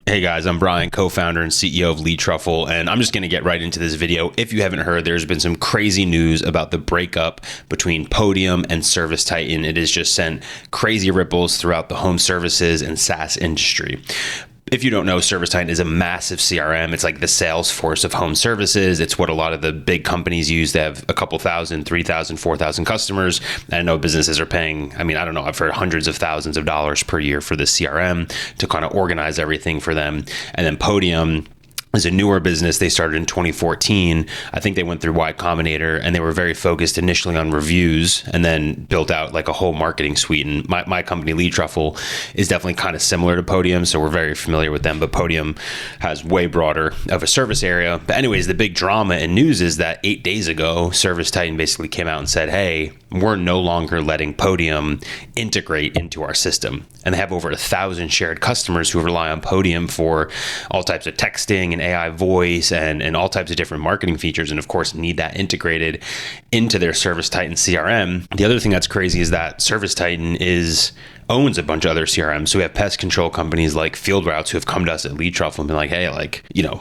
Hey guys, I'm Bryan, co-founder and CEO of LeadTruffle, and I'm just going to get right into this video. If you haven't heard, there's been some crazy news about the breakup between Podium and ServiceTitan. It has just sent crazy ripples throughout the home services and SaaS industry. If you don't know, ServiceTitan is a massive CRM. It's like the Salesforce of home services. It's what a lot of the big companies use. They have a couple thousand, 3,000, 4,000 customers. And I know businesses are paying, I don't know, I've heard hundreds of thousands of dollars per year for this CRM to kind of organize everything for them. And then Podium is a newer business. They started in 2014. I think they went through Y Combinator and they were very focused initially on reviews and then built out like a whole marketing suite. And my company, LeadTruffle, is definitely kind of similar to Podium. So we're very familiar with them, but Podium has way broader of a service area. But anyways, the big drama and news is that 8 days ago, ServiceTitan basically came out and said, hey, we're no longer letting Podium integrate into our system. And they have over 1,000 shared customers who rely on Podium for all types of texting and AI voice and all types of different marketing features, and of course need that integrated into their ServiceTitan CRM. The other thing that's crazy is that ServiceTitan owns a bunch of other CRMs. So we have pest control companies like FieldRoutes who have come to us at LeadTruffle and been like, hey,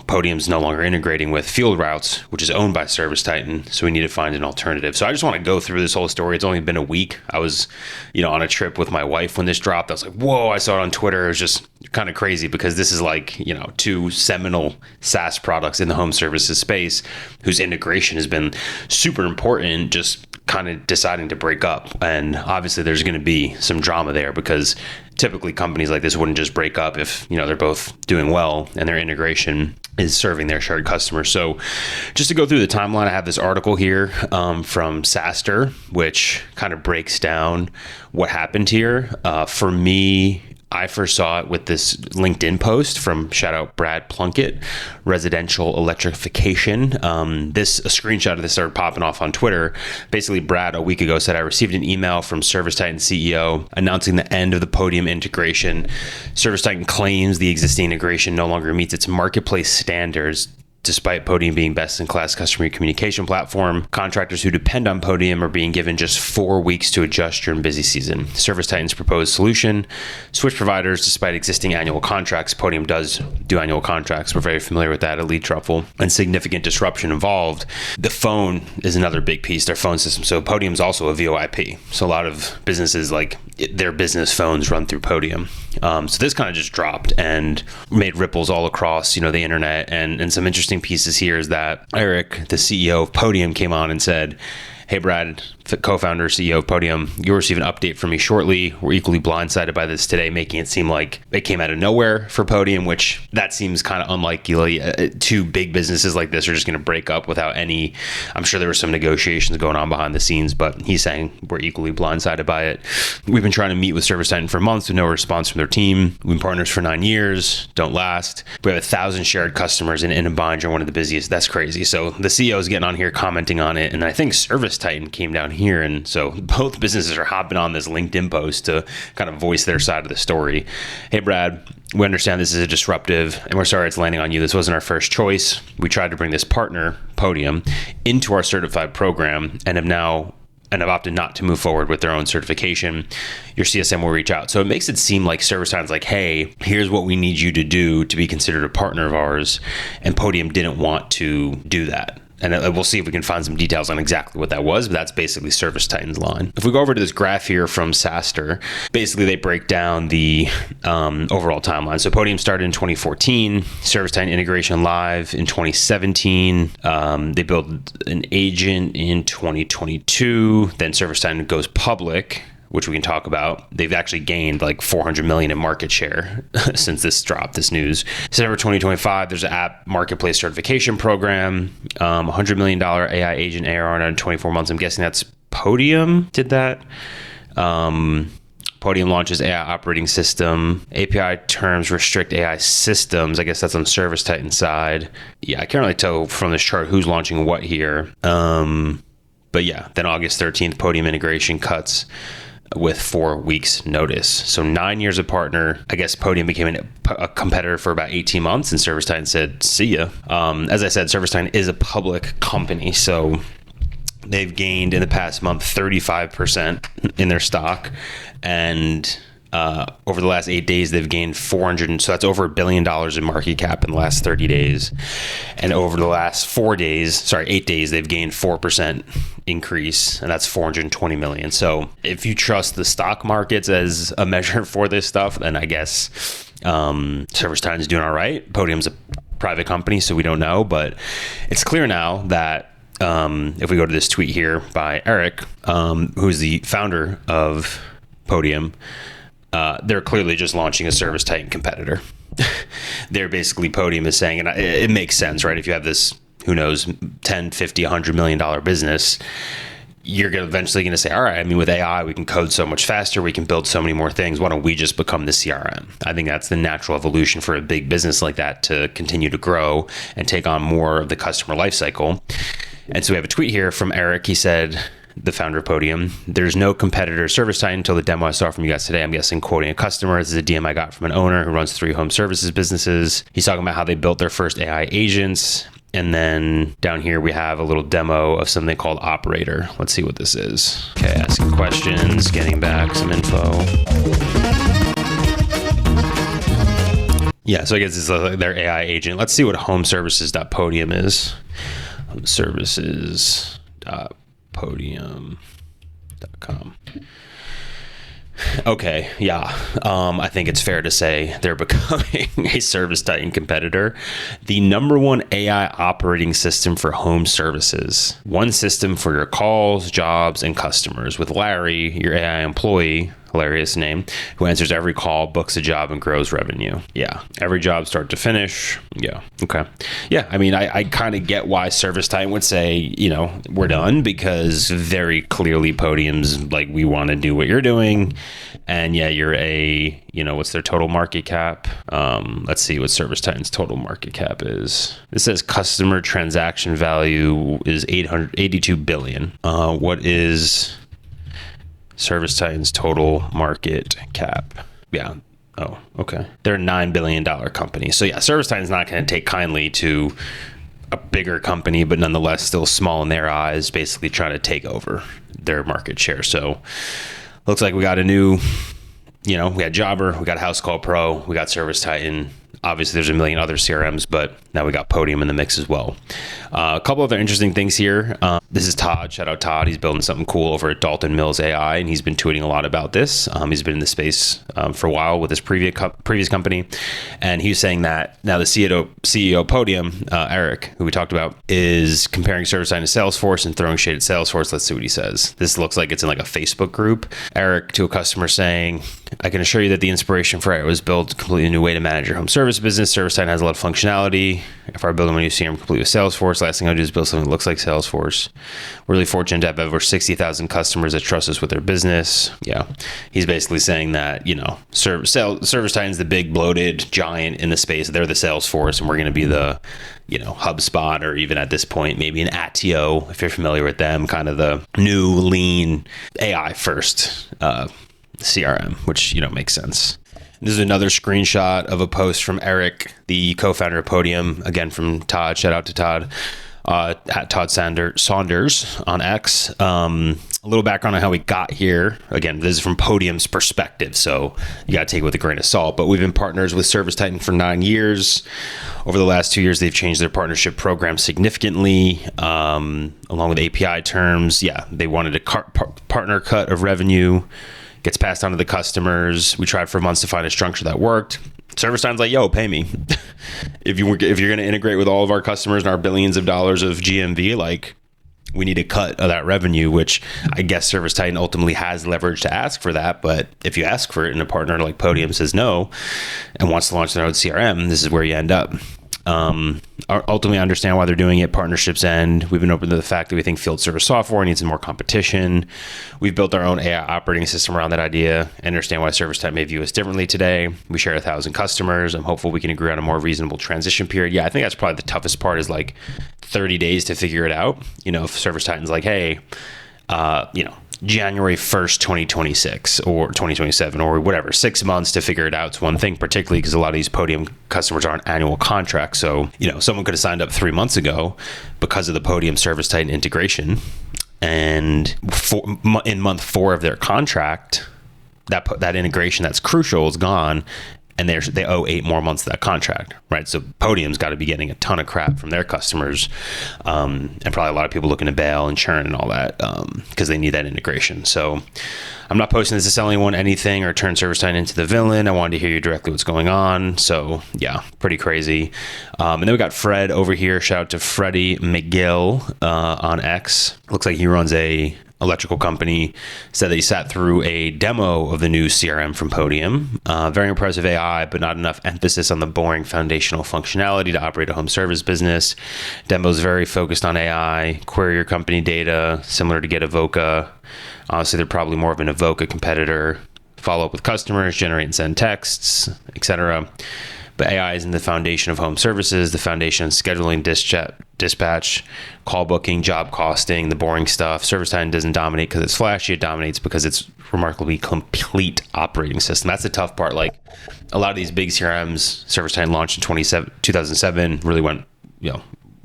Podium's no longer integrating with FieldRoutes, which is owned by ServiceTitan. So we need to find an alternative. So I just want to go through this whole story. It's only been a week. I was, on a trip with my wife when this dropped. I was like, whoa, I saw it on Twitter. It was just kind of crazy because this is like, two seminal SaaS products in the home services space whose integration has been super important, just kind of deciding to break up. And obviously there's going to be some drama there because typically companies like this wouldn't just break up if, they're both doing well and their integration is serving their shared customers. So just to go through the timeline, I have this article here from SaaStr, which kind of breaks down what happened here. For me, I first saw it with this LinkedIn post from shout out Brad Plunkett, residential electrification. A screenshot of this started popping off on Twitter. Basically, Brad a week ago said, I received an email from ServiceTitan CEO announcing the end of the Podium integration. ServiceTitan claims the existing integration no longer meets its marketplace standards. Despite Podium being best-in-class customer communication platform, contractors who depend on Podium are being given just 4 weeks to adjust during busy season. ServiceTitan's proposed solution: switch providers despite existing annual contracts. Podium does do annual contracts. We're very familiar with that at LeadTruffle. And significant disruption involved. The phone is another big piece, their phone system. So Podium's also a VoIP. So a lot of businesses, their business phones run through Podium. So this kind of just dropped and made ripples all across, the internet. And some interesting pieces here is that Eric, the CEO of Podium, came on and said, hey, Brad, co-founder, CEO of Podium, you'll receive an update from me shortly. We're equally blindsided by this today, making it seem like it came out of nowhere for Podium, which that seems kind of unlikely. Two big businesses like this are just going to break up without any, I'm sure there were some negotiations going on behind the scenes, but he's saying we're equally blindsided by it. We've been trying to meet with ServiceTitan for months with no response from their team. We've been partners for 9 years, don't last. We have 1,000 shared customers in a bind. You're one of the busiest. That's crazy. So the CEO is getting on here commenting on it. And I think ServiceTitan came down here. And so both businesses are hopping on this LinkedIn post to kind of voice their side of the story. Hey, Brad, we understand this is a disruptive and we're sorry it's landing on you. This wasn't our first choice. We tried to bring this partner, Podium, into our certified program and have opted not to move forward with their own certification. Your CSM will reach out. So it makes it seem like ServiceTitan's like, hey, here's what we need you to do to be considered a partner of ours. And Podium didn't want to do that. And we'll see if we can find some details on exactly what that was, but that's basically ServiceTitan's line. If we go over to this graph here from SaaStr, basically they break down the overall timeline. So Podium started in 2014, ServiceTitan integration live in 2017. They built an agent in 2022. Then ServiceTitan goes public, which we can talk about. They've actually gained like 400 million in market share since this news. December 2025, there's an app marketplace certification program, $100 million AI agent ARR in 24 months. I'm guessing that's Podium did that. Podium launches AI operating system. API terms restrict AI systems. I guess that's on ServiceTitan side. Yeah, I can't really tell from this chart who's launching what here. But yeah, then August 13th, Podium integration cuts with 4 weeks notice. So 9 years of partner. I guess Podium became a competitor for about 18 months and ServiceTitan said, see ya. As I said, ServiceTitan is a public company. So they've gained in the past month 35% in their stock. And over the last 8 days, they've gained 400. So that's over $1 billion in market cap in the last 30 days. And over the last 8 days, they've gained 4% increase, and that's 420 million. So if you trust the stock markets as a measure for this stuff, then I guess ServiceTitan is doing all right. Podium's a private company, so we don't know, but it's clear now that if we go to this tweet here by Eric, who's the founder of Podium, they're clearly just launching a ServiceTitan competitor. They're basically, Podium is saying, and it makes sense, right? If you have this, who knows, 10, 50, $100 million business, you're eventually going to say, all right, I mean, with AI, we can code so much faster. We can build so many more things. Why don't we just become the CRM? I think that's the natural evolution for a big business like that to continue to grow and take on more of the customer lifecycle. And so we have a tweet here from Eric. He said, the founder of Podium, there's no competitor ServiceTitan until the demo I saw from you guys today. I'm guessing quoting a customer. This is a DM I got from an owner who runs 3 home services businesses. He's talking about how they built their first AI agents. And then down here, we have a little demo of something called Operator. Let's see what this is. Okay, asking questions, getting back some info. Yeah, so I guess this is their AI agent. Let's see what homeservices.podium is. Homeservices.podium.com. Okay, yeah. I think it's fair to say they're becoming a ServiceTitan competitor. The number one AI operating system for home services. One system for your calls, jobs, and customers. With Larry, your AI employee, hilarious name, who answers every call, books a job, and grows revenue. Yeah. Every job start to finish. Yeah. Okay. Yeah. I mean, I kind of get why ServiceTitan would say, we're done, because very clearly Podium's like, we want to do what you're doing. And yeah, you're what's their total market cap? Let's see what ServiceTitan's total market cap is. It says customer transaction value is $882 billion. What is ServiceTitan's total market cap? Yeah. Oh, okay. They're a $9 billion company. So yeah, ServiceTitan's not going to take kindly to a bigger company, but nonetheless still small in their eyes, basically trying to take over their market share. So looks like we got a new, we got Jobber, we got House Call Pro, we got ServiceTitan. Obviously, there's a million other CRMs, but now we got Podium in the mix as well. A couple other interesting things here. This is Todd. Shout out Todd. He's building something cool over at Dalton Mills AI, and he's been tweeting a lot about this. He's been in the space for a while with his previous company, and he was saying that now the CEO of Podium, Eric, who we talked about, is comparing ServiceTitan to Salesforce and throwing shade at Salesforce. Let's see what he says. This looks like it's in like a Facebook group. Eric to a customer saying, I can assure you that the inspiration for it was built a completely new way to manage your home service business. ServiceTitan has a lot of functionality. If I build a new CRM complete with Salesforce, last thing I do is build something that looks like Salesforce. We're really fortunate to have over 60,000 customers that trust us with their business. Yeah. He's basically saying that, ServiceTitan's the big bloated giant in the space. They're the Salesforce, and we're going to be the, HubSpot, or even at this point, maybe an Attio, if you're familiar with them, kind of the new lean AI first CRM, which, makes sense. This is another screenshot of a post from Eric, the co-founder of Podium, again from Todd. Shout out to Todd, at Todd Saunders on X. A little background on how we got here. Again, this is from Podium's perspective, so you got to take it with a grain of salt. But we've been partners with ServiceTitan for 9 years. Over the last 2 years, they've changed their partnership program significantly, along with API terms. Yeah, they wanted a partner cut of revenue. Gets passed on to the customers. We tried for months to find a structure that worked. ServiceTitan's like, yo, pay me. if you're going to integrate with all of our customers and our billions of dollars of GMV, like, we need a cut of that revenue, which I guess ServiceTitan ultimately has leverage to ask for that. But if you ask for it and a partner like Podium says no and wants to launch their own CRM, this is where you end up. Ultimately, I understand why they're doing it. Partnerships end. We've been open to the fact that we think field service software needs some more competition. We've built our own AI operating system around that idea. I understand why ServiceTitan may view us differently today. We share 1,000 customers. I'm hopeful we can agree on a more reasonable transition period. Yeah, I think that's probably the toughest part, is like 30 days to figure it out. If ServiceTitan's like, hey, January 1st, 2026 or 2027 or whatever, 6 months to figure it out. It's one thing, particularly because a lot of these Podium customers are on annual contracts. So, someone could have signed up 3 months ago because of the Podium ServiceTitan integration. And in month 4 of their contract, that integration that's crucial is gone, and they owe 8 more months of that contract, right? So Podium's got to be getting a ton of crap from their customers, and probably a lot of people looking to bail and churn and all that, because they need that integration. So I'm not posting this to sell anyone anything or turn ServiceTitan into the villain. I wanted to hear you directly what's going on. So yeah, pretty crazy. And then we got Fred over here. Shout out to Freddie McGill on X. Looks like he runs a electrical company. Said that he sat through a demo of the new CRM from Podium. Very impressive AI, but not enough emphasis on the boring foundational functionality to operate a home service business. Demo is very focused on AI, query your company data, similar to Get Avoca. Honestly, they're probably more of an Avoca competitor. Follow up with customers, generate and send texts, etc. But AI isn't the foundation of home services. The foundation is scheduling, dispatch, call booking, job costing, the boring stuff. ServiceTitan doesn't dominate because it's flashy. It dominates because it's remarkably complete operating system. That's the tough part. Like a lot of these big CRMs, ServiceTitan launched in 2007, really went,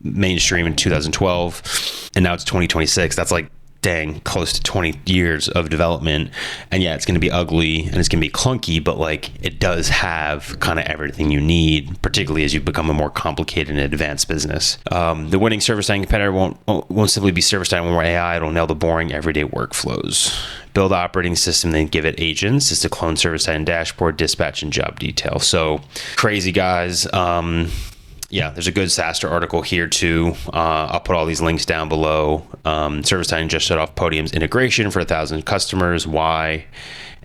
mainstream in 2012, and now it's 2026. That's like, dang, close to 20 years of development. And yeah, it's going to be ugly and it's going to be clunky, but like it does have kind of everything you need, particularly as you become a more complicated and advanced business. The winning ServiceTitan competitor won't simply be ServiceTitan with more AI. It'll nail the boring everyday workflows. Build operating system, then give it agents is to clone ServiceTitan dashboard, dispatch, and job detail. So crazy, guys. Yeah, there's a good SaaStr article here too. I'll put all these links down below. ServiceTitan just shut off Podium's integration for 1,000 customers. Why?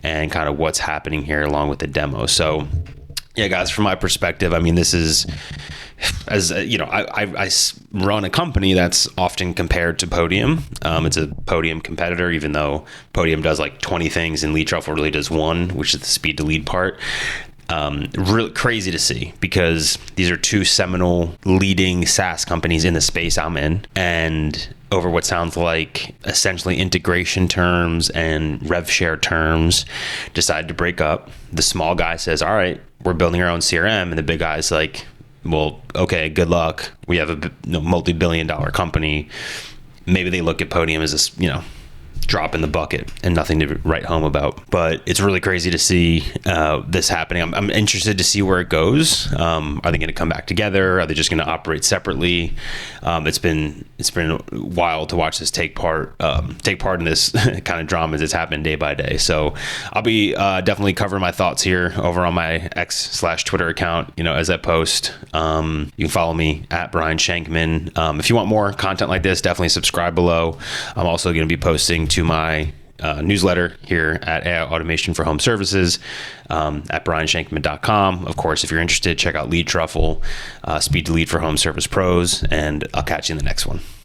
And kind of what's happening here along with the demo. So yeah, guys, from my perspective, I mean, this is, as you know, I run a company that's often compared to Podium. It's a Podium competitor, even though Podium does like 20 things and LeadTruffle really does one, which is the speed to lead part. Really crazy to see, because these are two seminal leading SaaS companies in the space I'm in, and over what sounds like essentially integration terms and rev share terms decide to break up. The small guy says, all right, we're building our own CRM, and the big guy's like, well, okay, good luck. We have a multi-billion-dollar company. Maybe they look at Podium as this, drop in the bucket and nothing to write home about. But it's really crazy to see this happening. I'm interested to see where it goes. Are they going to come back together? Are they just going to operate separately? It's been wild to watch this take part in this kind of drama as it's happened day by day. So I'll be definitely covering my thoughts here over on my X/Twitter account. As I post, you can follow me at Bryan Shankman. If you want more content like this, definitely subscribe below. I'm also going to be posting to my newsletter here at AI Automation for Home Services at bryanshankman.com. Of course, if you're interested, check out LeadTruffle, Speed to Lead for Home Service Pros, and I'll catch you in the next one.